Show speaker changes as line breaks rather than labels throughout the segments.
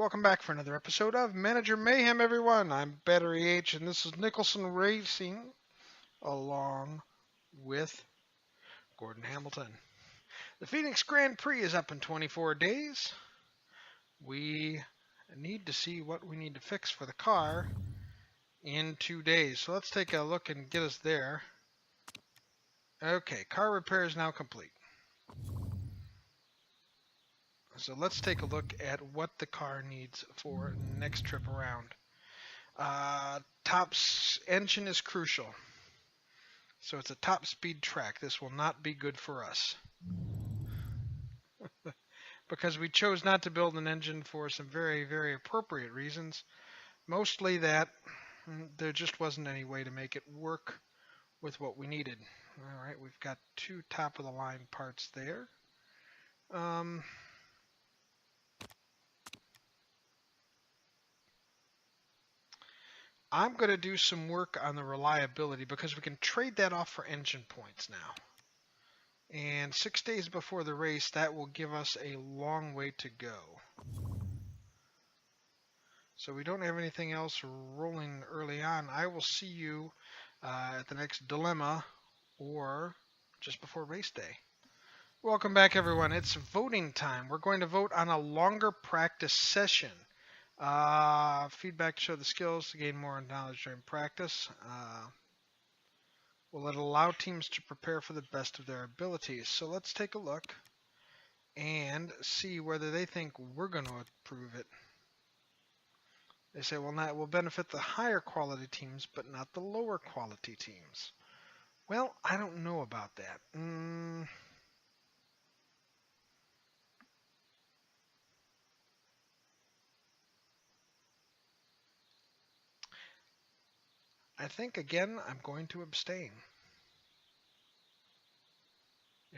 Welcome back for another episode of Manager Mayhem, everyone. I'm Battery H, and this is Nicholson Racing, along with Gordon Hamilton. The Phoenix Grand Prix is up in 24 days. We need to see what we need to fix for the car in 2 days. So let's take a look and get us there. Okay, car repair is now complete. So let's take a look at what the car needs for next trip around. Top engine is crucial. So it's a top speed track. This will not be good for us. Because we chose not to build an engine for some very, very appropriate reasons. Mostly that there just wasn't any way to make it work with what we needed. Alright, we've got two top of the line parts there. I'm going to do some work on the reliability because we can trade that off for engine points now. And 6 days before the race, that will give us a long way to go. So we don't have anything else rolling early on. I will see you at the next dilemma or just before race day. Welcome back, everyone. It's voting time. We're going to vote on a longer practice session. Feedback to show the skills to gain more knowledge during practice. Will it allow teams to prepare for the best of their abilities? So let's take a look and see whether they think we're going to approve it. They say, well, that will benefit the higher quality teams, but not the lower quality teams. Well, I don't know about that. I think, again, I'm going to abstain.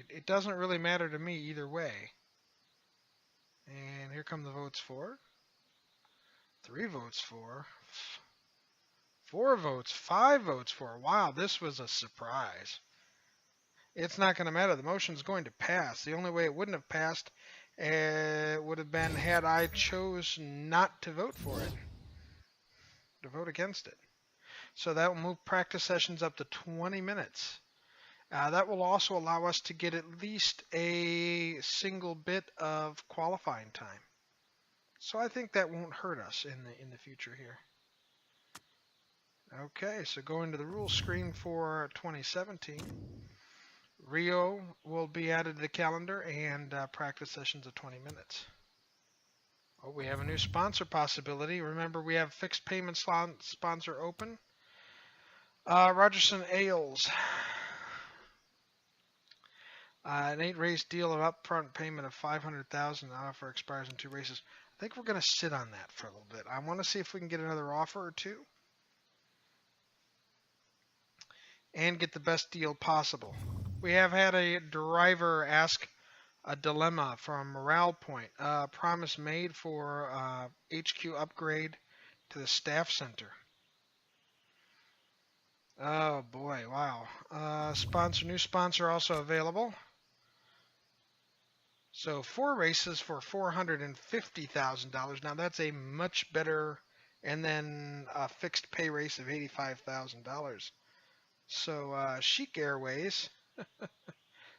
It doesn't really matter to me either way. And here come the votes for. 3 votes for. 4 votes. 5 votes for. Wow, this was a surprise. It's not going to matter. The motion's going to pass. The only way it wouldn't have passed would have been had I chose not to vote for it. To vote against it. So that will move practice sessions up to 20 minutes. That will also allow us to get at least a single bit of qualifying time. So I think that won't hurt us in the future here. Okay, so going to the rules screen for 2017. Rio will be added to the calendar and practice sessions of 20 minutes. Oh, we have a new sponsor possibility. Remember, we have fixed payment sponsor open. Rogerson Ailes. An 8-race deal of upfront payment of $500,000 offer expires in 2 races. I think we're going to sit on that for a little bit. I want to see if we can get another offer or 2. And get the best deal possible. We have had a driver ask a dilemma from Morale Point. Promise made for HQ upgrade to the staff center. Oh boy, wow. New sponsor also available. So 4 races for $450,000. Now that's a much better, and then a fixed pay race of $85,000. So Chic Airways.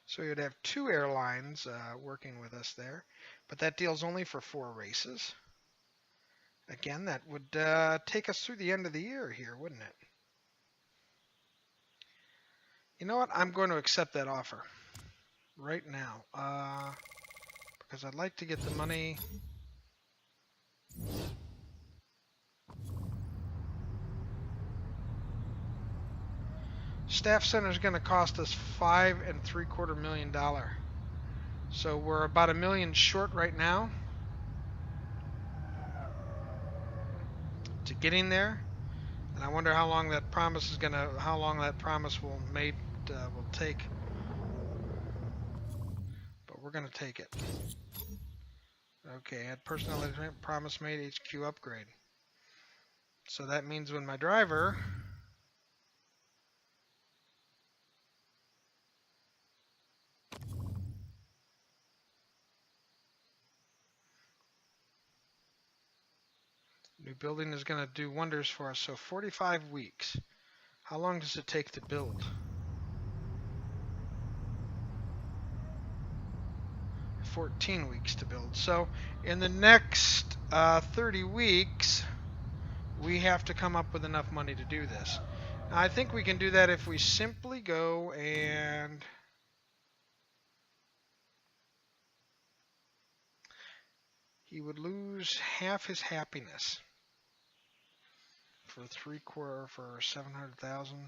So we would have 2 airlines working with us there. But that deal's only for 4 races. Again, that would take us through the end of the year here, wouldn't it? You know what? I'm going to accept that offer right now because I'd like to get the money. Staff center is going to cost us $5.75 million. So we're about $1 million short right now to getting there, and I wonder how long that promise will take. But we're going to take it. Okay, add personnel promise made HQ upgrade. So that means when my driver New building is going to do wonders for us. So 45 weeks. How long does it take to build? 14 weeks to build. So in the next 30 weeks, we have to come up with enough money to do this. Now, I think we can do that if we simply go and he would lose half his happiness for for 700,000.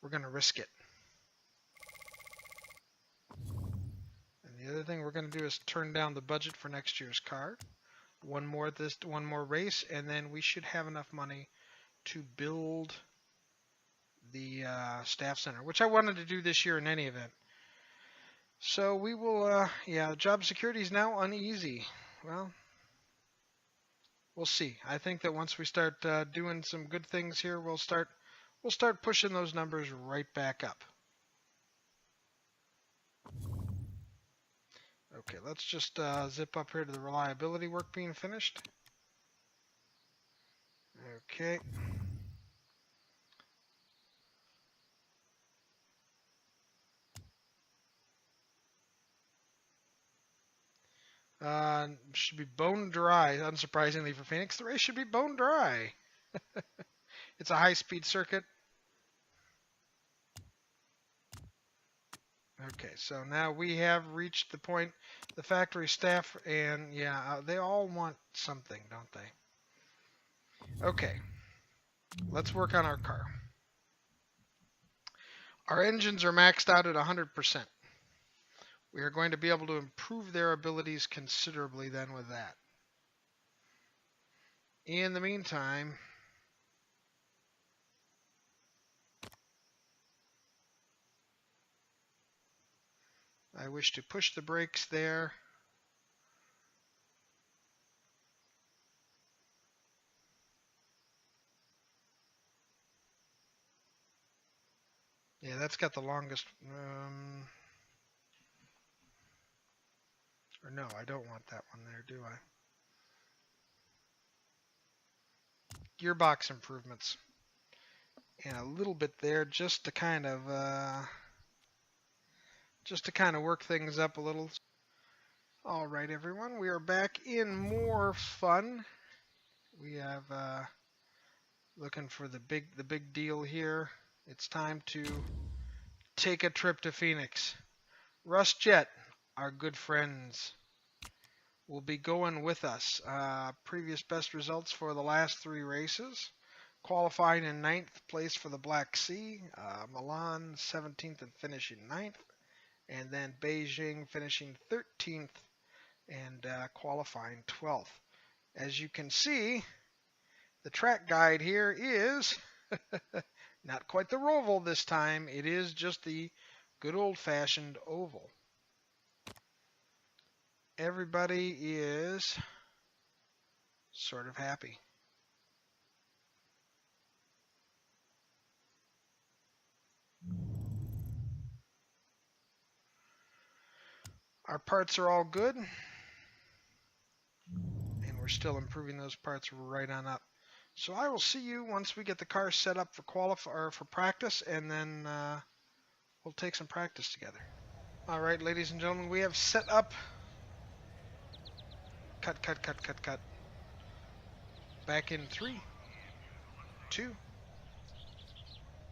We're going to risk it. And the other thing we're going to do is turn down the budget for next year's car. One more race, and then we should have enough money to build the staff center, which I wanted to do this year in any event. So we will, yeah, job security is now uneasy. Well, we'll see. I think that once we start doing some good things here, we'll start pushing those numbers right back up. Okay, let's just zip up here to the reliability work being finished. Okay. Should be bone dry, unsurprisingly for Phoenix. The race should be bone dry. It's a high-speed circuit. Okay, so now we have reached the point, the factory staff, and yeah, they all want something, don't they? Okay, let's work on our car. Our engines are maxed out at 100%. We are going to be able to improve their abilities considerably then with that. In the meantime, I wish to push the brakes there. Yeah, that's got the longest. Or no, I don't want that one there, do I? Gearbox improvements. And a little bit there just to kind of work things up a little. All right, everyone, we are back in more fun. We have looking for the big deal here. It's time to take a trip to Phoenix. Russ Jet, our good friends, will be going with us. Previous best results for the last 3 races. Qualifying in 9th place for the Black Sea. Milan 17th and finishing 9th. And then Beijing finishing 13th and qualifying 12th. As you can see, the track guide here is not quite the Roval this time. It is just the good old-fashioned oval. Everybody is sort of happy. Our parts are all good, and we're still improving those parts right on up. So I will see you once we get the car set up for practice, and then we'll take some practice together. All right, ladies and gentlemen, we have set up. Cut. Back in 3, 2.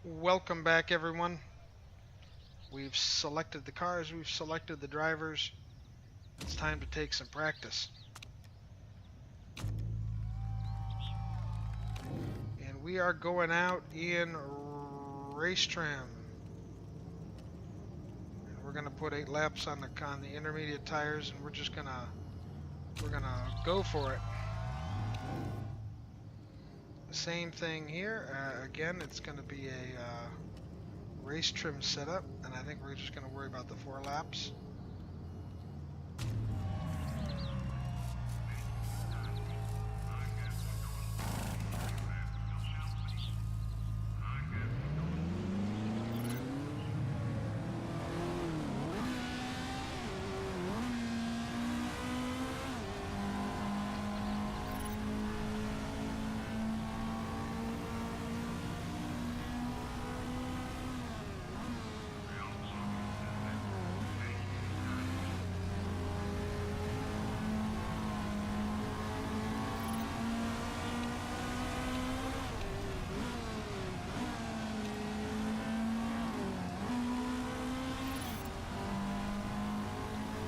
Welcome back, everyone. We've selected the cars, we've selected the drivers. It's time to take some practice. And we are going out in race trim. And we're gonna put 8 laps on the intermediate tires, and we're gonna go for it. The same thing here. Again, it's gonna be a race trim setup, and I think we're just going to worry about the 4 laps.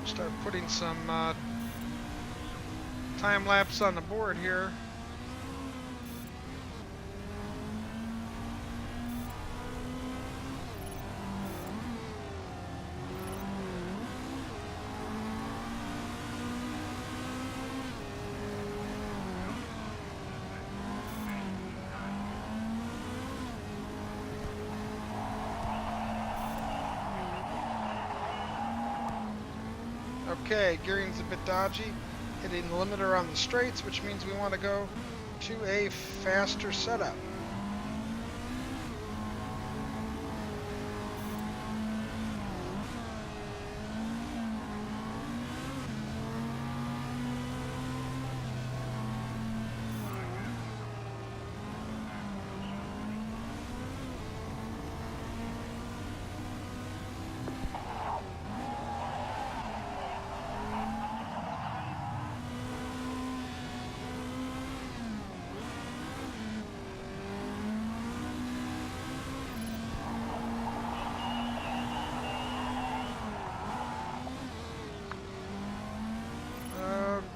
Start putting some time lapse on the board here. Okay, gearing's a bit dodgy. Hitting the limiter on the straights, which means we want to go to a faster setup.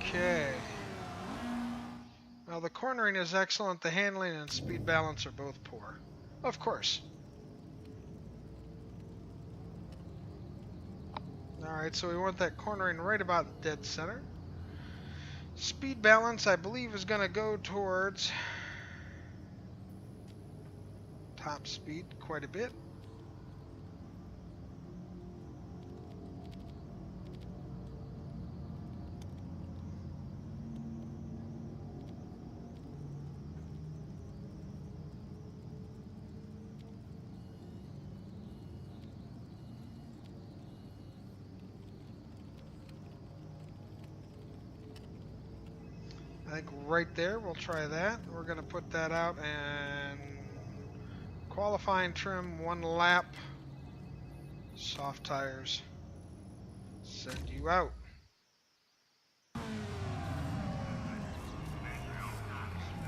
Okay. Well, the cornering is excellent. The handling and speed balance are both poor. Of course. Alright, so we want that cornering right about dead center. Speed balance, I believe, is going to go towards top speed quite a bit. I think right there, we'll try that. We're going to put that out and qualifying trim, 1 lap, soft tires, send you out.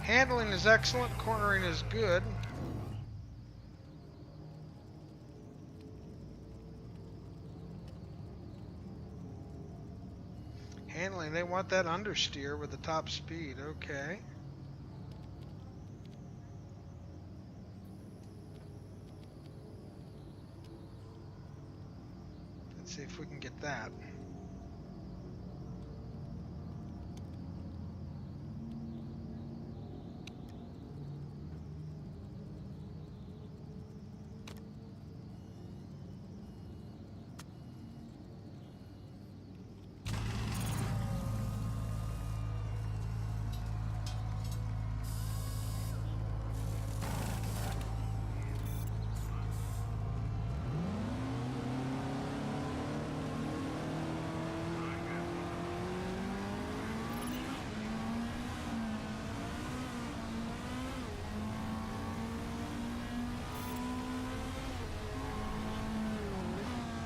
Handling is excellent, cornering is good. Handling, they want that understeer with the top speed. Okay. Let's see if we can get that.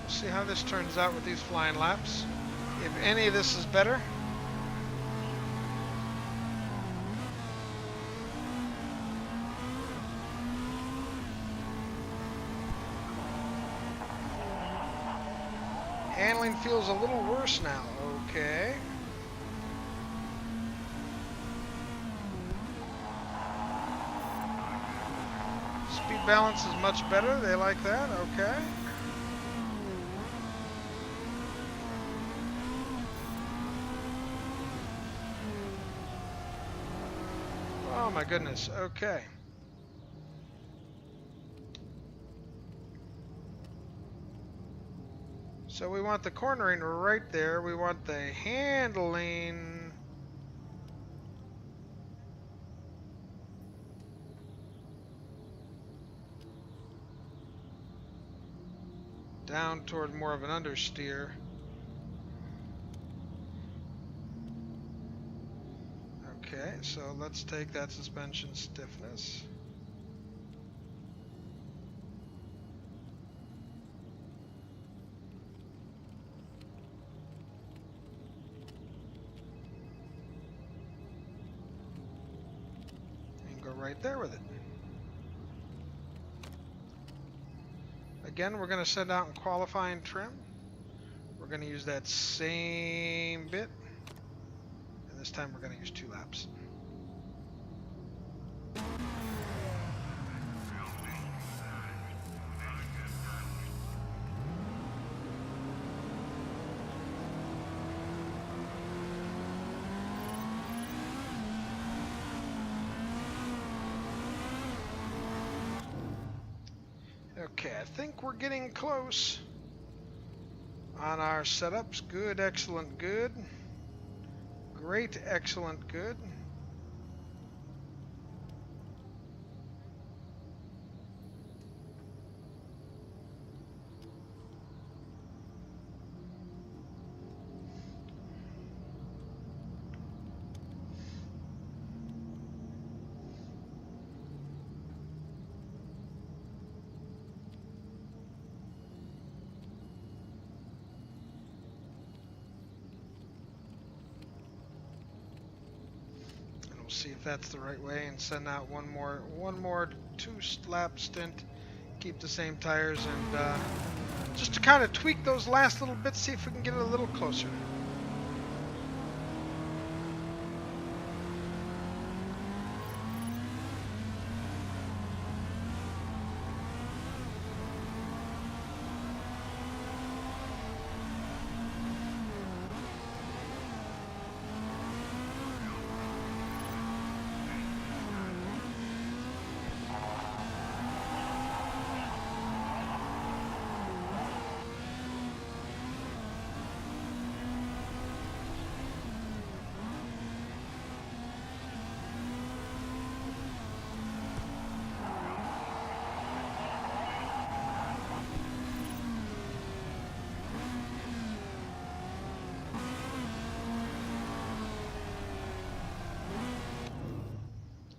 See how this turns out with these flying laps. If any of this is better. Handling feels a little worse now. Okay. Speed balance is much better. They like that. Okay. Oh my goodness, okay. So we want the cornering right there. We want the handling down toward more of an understeer. Okay, so let's take that suspension stiffness. And go right there with it. Again, we're going to send out in qualifying trim. We're going to use that same bit, and this time we're going to use 2 laps. Okay, I think we're getting close on our setups. Good, excellent, good. Great, excellent, good. We'll see if that's the right way and send out one more 2-lap stint. Keep the same tires and just to kind of tweak those last little bits, see if we can get it a little closer.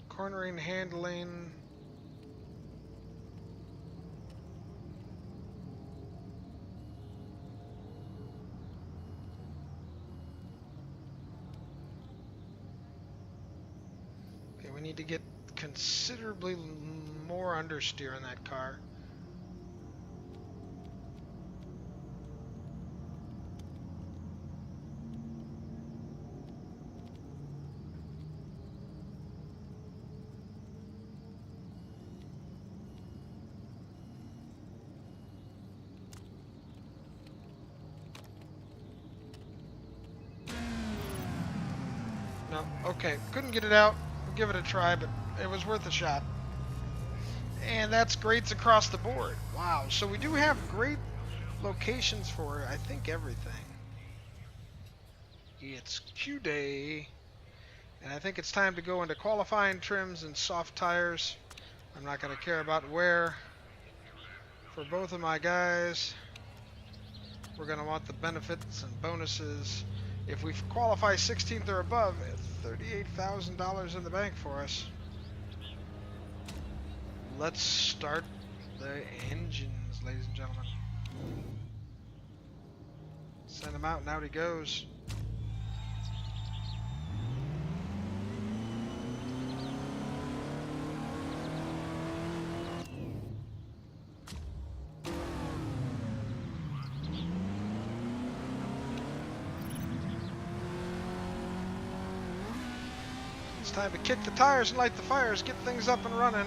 Cornering, handling. Okay, we need to get considerably more understeer in that car. No, okay, couldn't get it out. We'll give it a try, but it was worth a shot. And that's grades across the board. Wow, so we do have great locations for, I think, everything. It's Q day, and I think it's time to go into qualifying trims and soft tires. I'm not going to care about where. For both of my guys, we're going to want the benefits and bonuses. If we qualify 16th or above, $38,000 in the bank for us. Let's start the engines, ladies and gentlemen. Send him out, and out he goes. It's time to kick the tires and light the fires, get things up and running.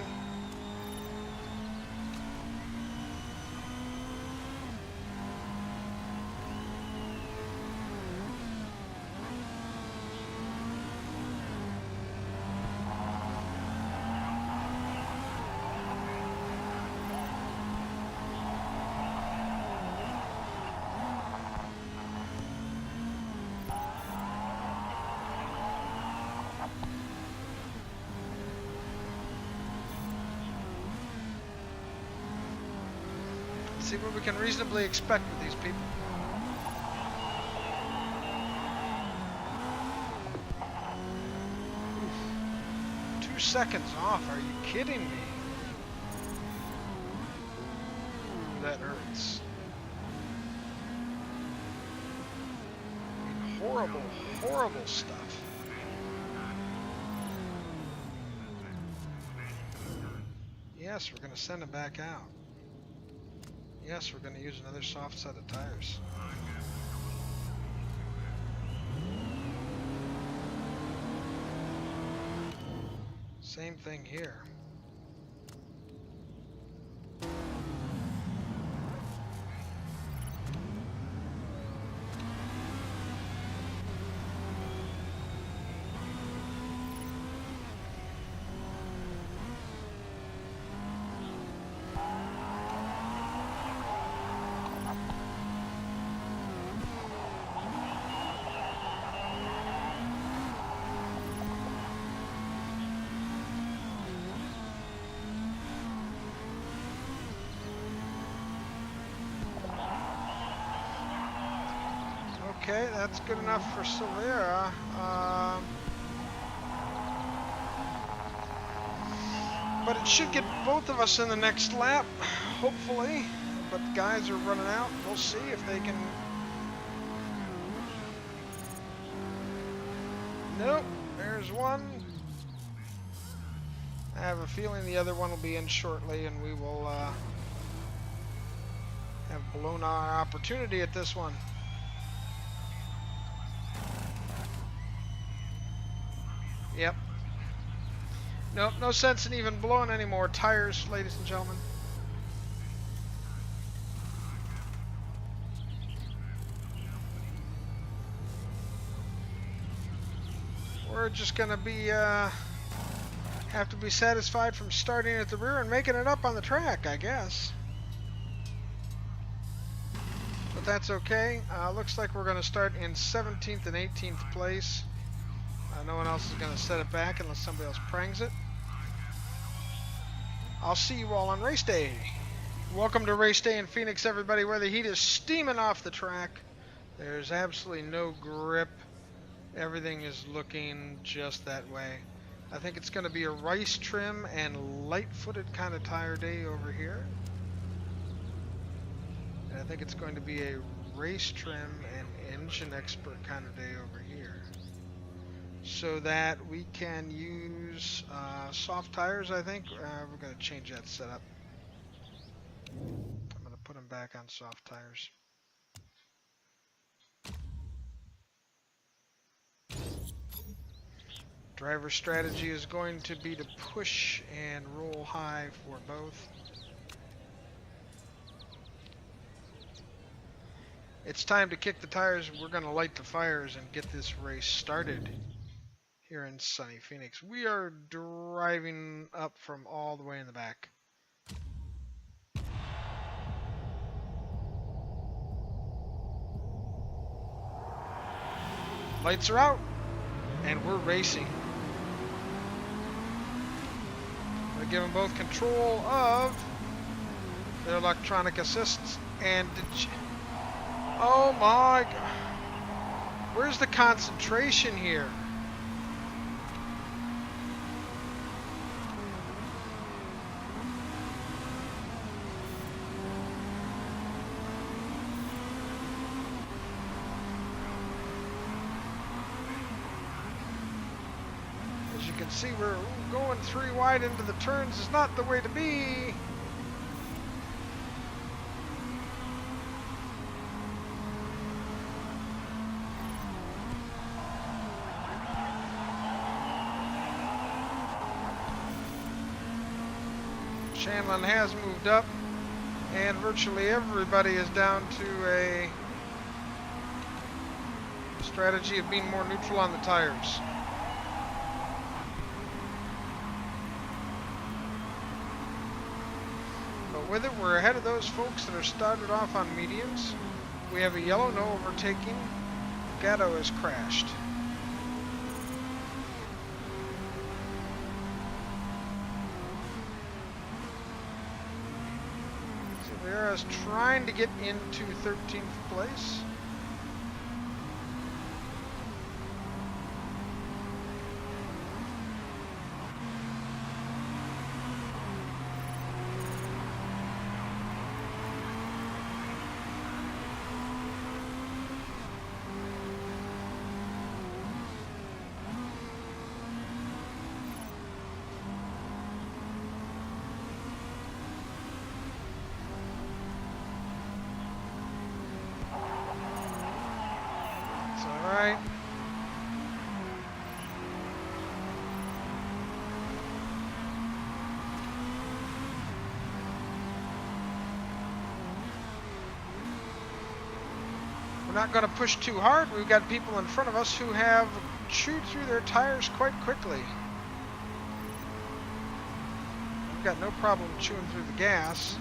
See what we can reasonably expect with these people. Oof. 2 seconds off, are you kidding me? That hurts. I mean, horrible, horrible stuff. Yes, we're going to send him back out. Yes, we're going to use another soft set of tires. Same thing here. Okay, that's good enough for Silvera. But it should get both of us in the next lap, hopefully. But the guys are running out. We'll see if they can. Nope, there's one. I have a feeling the other one will be in shortly, and we will have blown our opportunity at this one. Yep. Nope, no sense in even blowing any more tires, ladies and gentlemen. We're just gonna be have to be satisfied from starting at the rear and making it up on the track, I guess. But that's okay. Looks like we're gonna start in 17th and 18th place. No one else is going to set it back unless somebody else prangs it. I'll see you all on race day. Welcome to race day in Phoenix, everybody, where the heat is steaming off the track. There's absolutely no grip. Everything is looking just that way. I think it's going to be a race trim and light-footed kind of tire day over here. And I think it's going to be a race trim and engine expert kind of day over here. So that we can use soft tires, I think. We're going to change that setup. I'm going to put them back on soft tires. Driver strategy is going to be to push and roll high for both. It's time to kick the tires. We're going to light the fires and get this race started. Here in sunny Phoenix. We are driving up from all the way in the back. Lights are out, and we're racing. We're giving both control of their electronic assists and oh my God. Where's the concentration here? See, we're going 3 wide into the turns is not the way to be. Shanlin has moved up, and virtually everybody is down to a strategy of being more neutral on the tires. With it, we're ahead of those folks that are started off on mediums. We have a yellow, no overtaking. Gatto has crashed. Silvera's trying to get into 13th place. We're not going to push too hard. We've got people in front of us who have chewed through their tires quite quickly. We've got no problem chewing through the gas.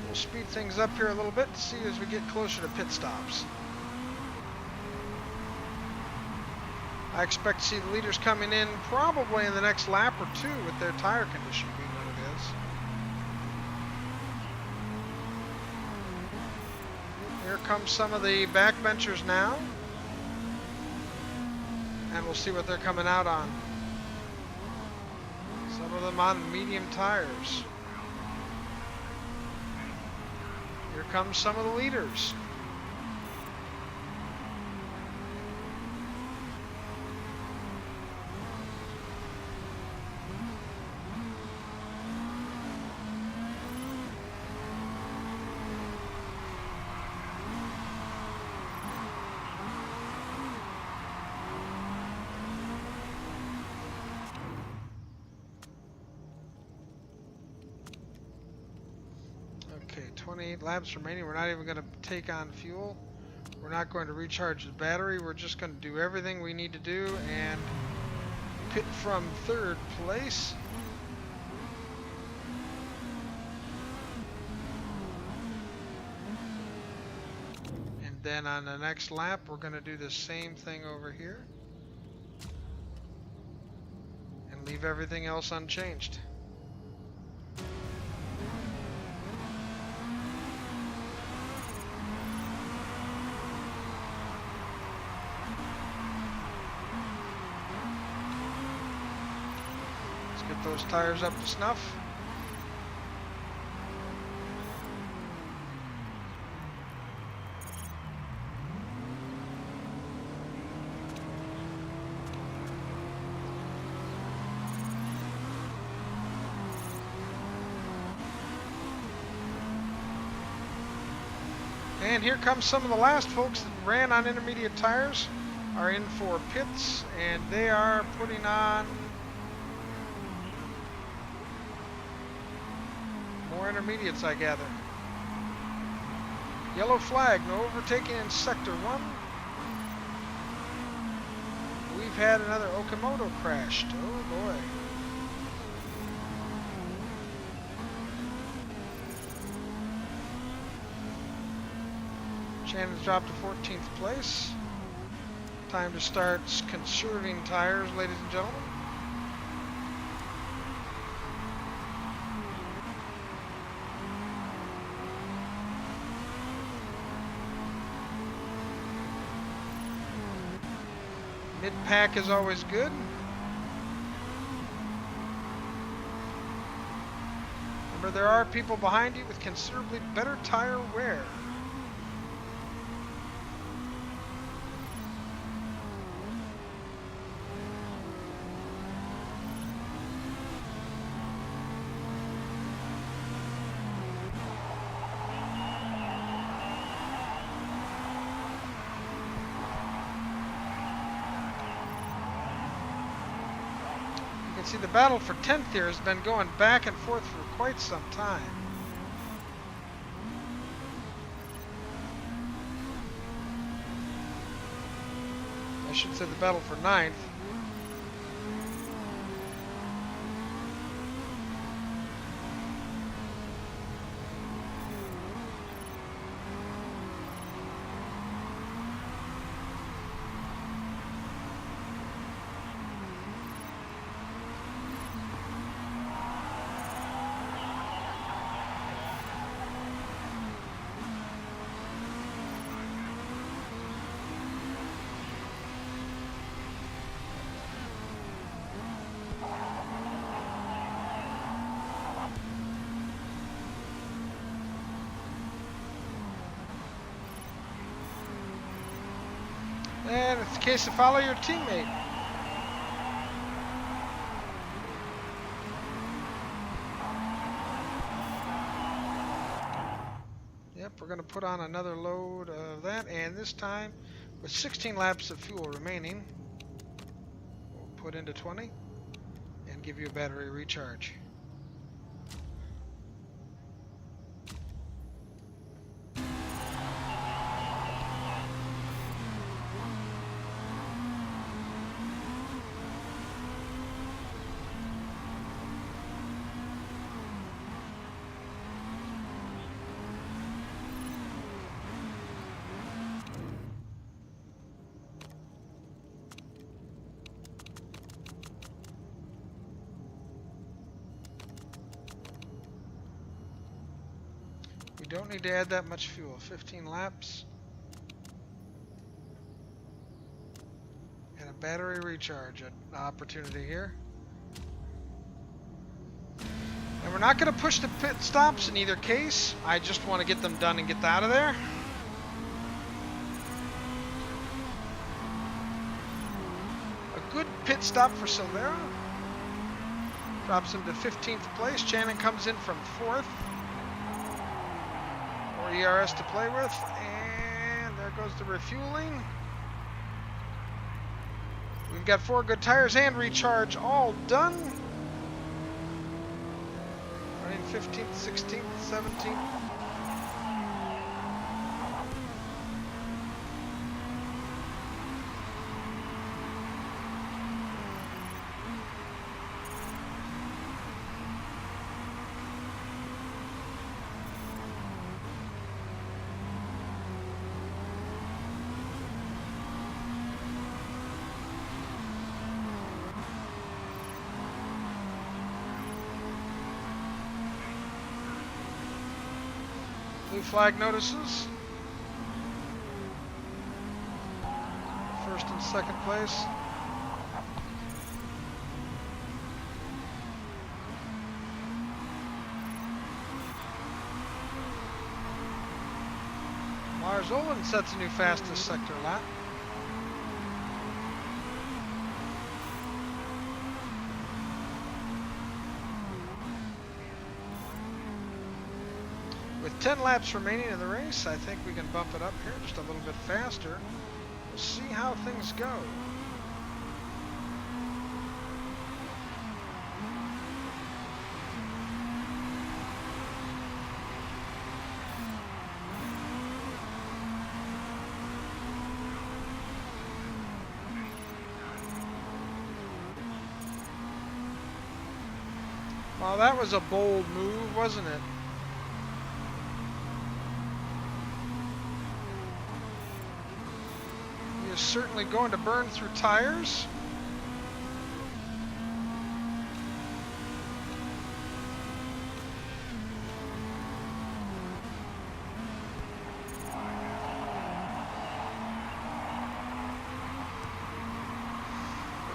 We'll speed things up here a little bit to see as we get closer to pit stops. I expect to see the leaders coming in probably in the next lap or two with their tire condition being what it is. Here come some of the backbenchers now. And we'll see what they're coming out on. Some of them on medium tires. Here come some of the leaders. Okay, 28 laps remaining. We're not even going to take on fuel. We're not going to recharge the battery. We're just going to do everything we need to do and pit from third place. And then on the next lap, we're going to do the same thing over here and leave everything else unchanged. Get those tires up to snuff. And here comes some of the last folks that ran on intermediate tires are in for pits, and they are putting on more intermediates, I gather. Yellow flag, no overtaking in sector 1. We've had another Okamoto crashed. Oh boy. Shannon's dropped to 14th place. Time to start conserving tires, ladies and gentlemen. Mid-pack is always good. Remember, there are people behind you with considerably better tire wear. See, the battle for 10th here has been going back and forth for quite some time. I should say the battle for 9th. And it's a case of follow your teammate. Yep, we're going to put on another load of that, and this time with 16 laps of fuel remaining, we'll put into 20. give you a battery recharge. You don't need to add that much fuel. 15 laps. And a battery recharge opportunity here. And we're not going to push the pit stops in either case. I just want to get them done and get out of there. A good pit stop for Silvera. Drops him to 15th place. Channon comes in from 4th. More ERS to play with. And there goes the refueling. We've got 4 good tires and recharge all done. Running 15th, 16th, 17th. Blue flag notices. First and second place. Lars Olin sets a new fastest sector lap. With 10 laps remaining in the race, I think we can bump it up here just a little bit faster. We'll see how things go. Well, that was a bold move, wasn't it? Certainly going to burn through tires.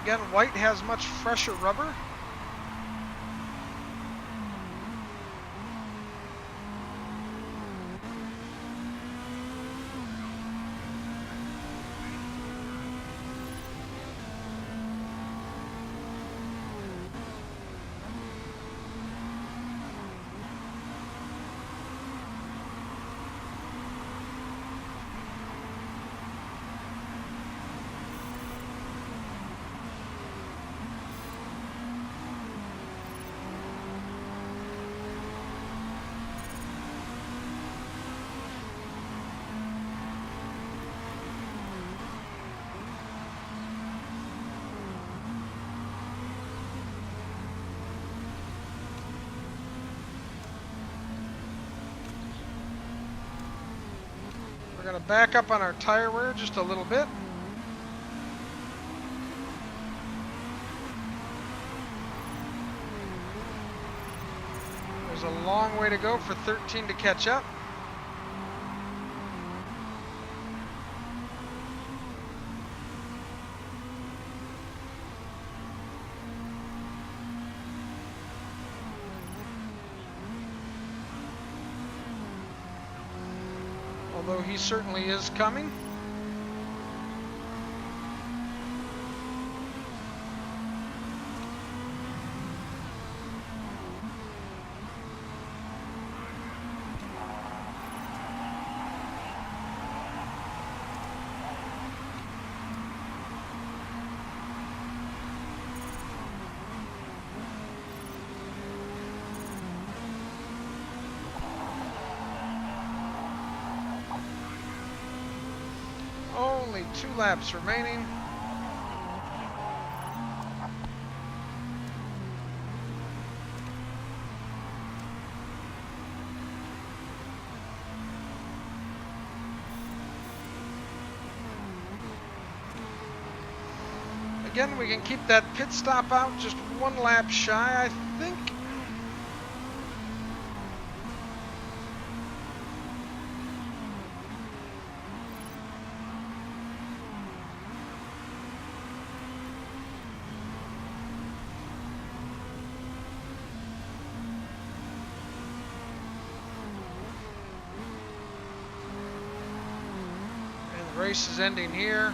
Again, White has much fresher rubber. We're going to back up on our tire wear just a little bit. There's a long way to go for 13 to catch up. Although he certainly is coming. 2 laps remaining. Again, we can keep that pit stop out just 1 lap shy, I think. And the race is ending here.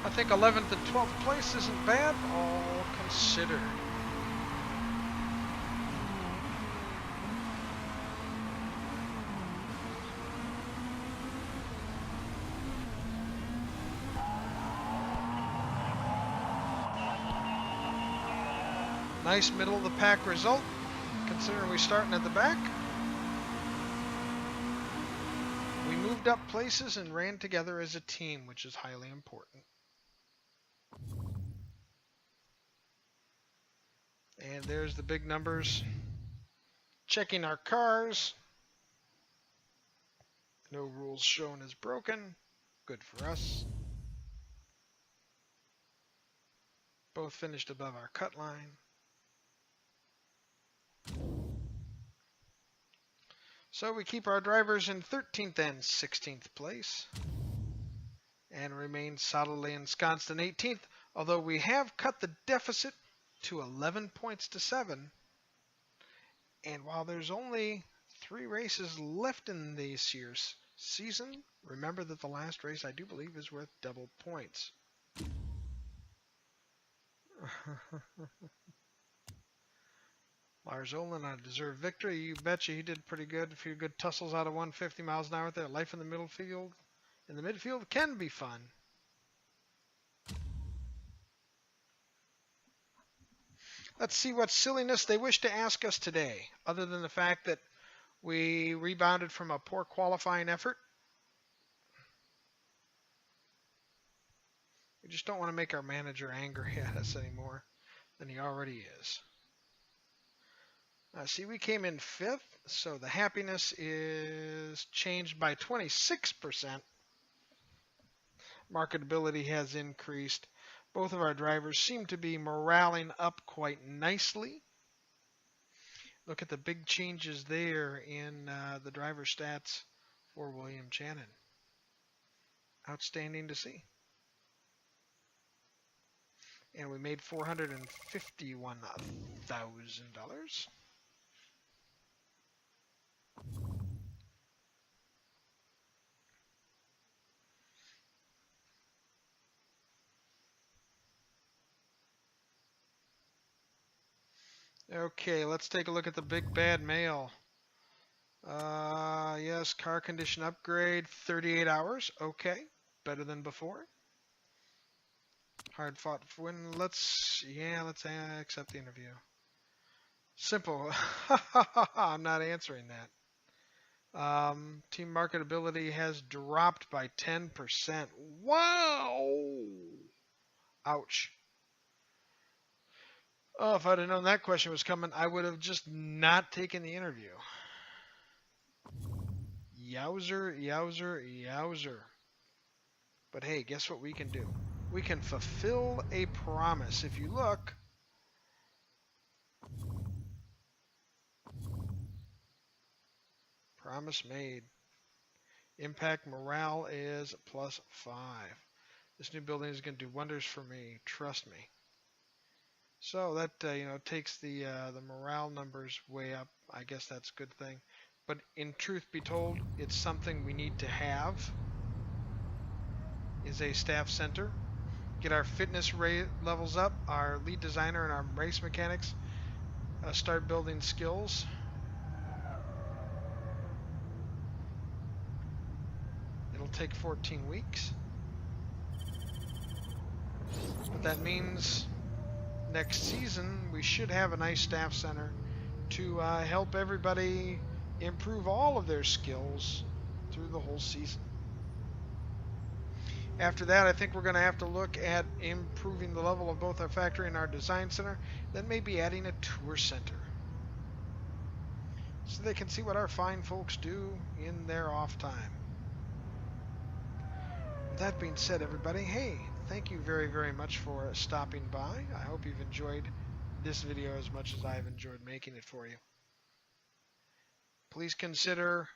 I think 11th and 12th place isn't bad, all considered. Nice middle of the pack result, considering we're starting at the back. We moved up places and ran together as a team, which is highly important. And there's the big numbers. Checking our cars. No rules shown as broken. Good for us. Both finished above our cut line. So we keep our drivers in 13th and 16th place and remain solidly ensconced in 18th, although we have cut the deficit to 11 points to 7. And while there's only 3 races left in this year's season, remember that the last race, I do believe, is worth double points. Lars Olin on a deserved victory. You betcha he did pretty good. A few good tussles out of 150 miles an hour there. Life in the middle field. In the midfield can be fun. Let's see what silliness they wish to ask us today, other than the fact that we rebounded from a poor qualifying effort. We just don't want to make our manager angry at us any more than he already is. See, we came in 5th, so the happiness is changed by 26%. Marketability has increased. Both of our drivers seem to be moraling up quite nicely. Look at the big changes there in the driver stats for William Channon. Outstanding to see. And we made $451,000. Okay, let's take a look at the big bad male. Yes, car condition upgrade, 38 hours. Okay, better than before. Hard fought win. Let's accept the interview. Simple. I'm not answering that. Team marketability has dropped by 10%. Wow! Ouch. Oh, if I'd have known that question was coming, I would have just not taken the interview. Yowzer, yowzer, yowzer. But hey, guess what we can do? We can fulfill a promise. If you look, promise made. Impact morale is +5. This new building is going to do wonders for me. Trust me. So that takes the morale numbers way up. I guess that's a good thing. But in truth be told, it's something we need to have. Is a staff center. Get our fitness levels up. Our lead designer and our race mechanics start building skills. It'll take 14 weeks. But that means next season we should have a nice staff center to help everybody improve all of their skills through the whole season. After that, I think we're going to have to look at improving the level of both our factory and our design center, then maybe adding a tour center, so they can see what our fine folks do in their off time. With that being said, everybody, hey, thank you very, very much for stopping by. I hope you've enjoyed this video as much as I've enjoyed making it for you. Please consider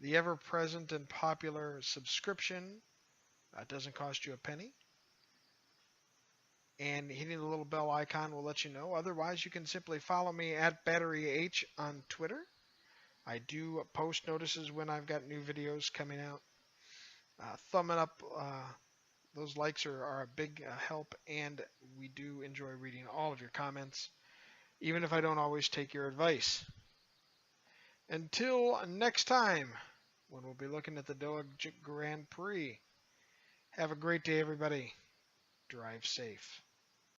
the ever-present and popular subscription. It doesn't cost you a penny. And hitting the little bell icon will let you know. Otherwise, you can simply follow me at BatteryH on Twitter. I do post notices when I've got new videos coming out. Thumb it up. Those likes are a big help, and we do enjoy reading all of your comments, even if I don't always take your advice. Until next time, when we'll be looking at the Doha Grand Prix. Have a great day, everybody. Drive safe.